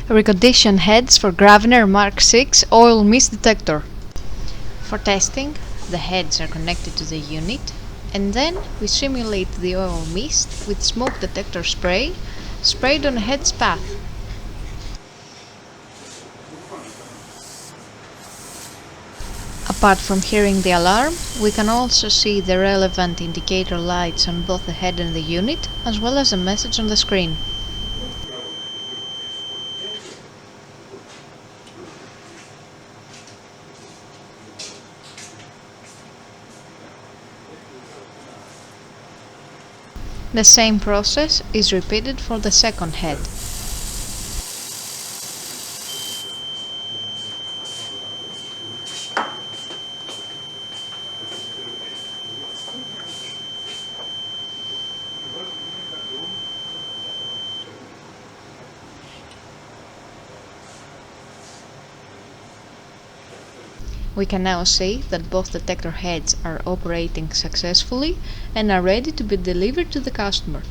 Reconditioned heads for Gravner Mark 6 oil mist detector. For testing, the heads are connected to the unit, and then we simulate the oil mist with smoke detector spray sprayed on the head's path. Apart from hearing the alarm, we can also see the relevant indicator lights on both the head and the unit, as well as a message on the screen. The same process is repeated for the second head. We can now see that both detector heads are operating successfully and are ready to be delivered to the customer.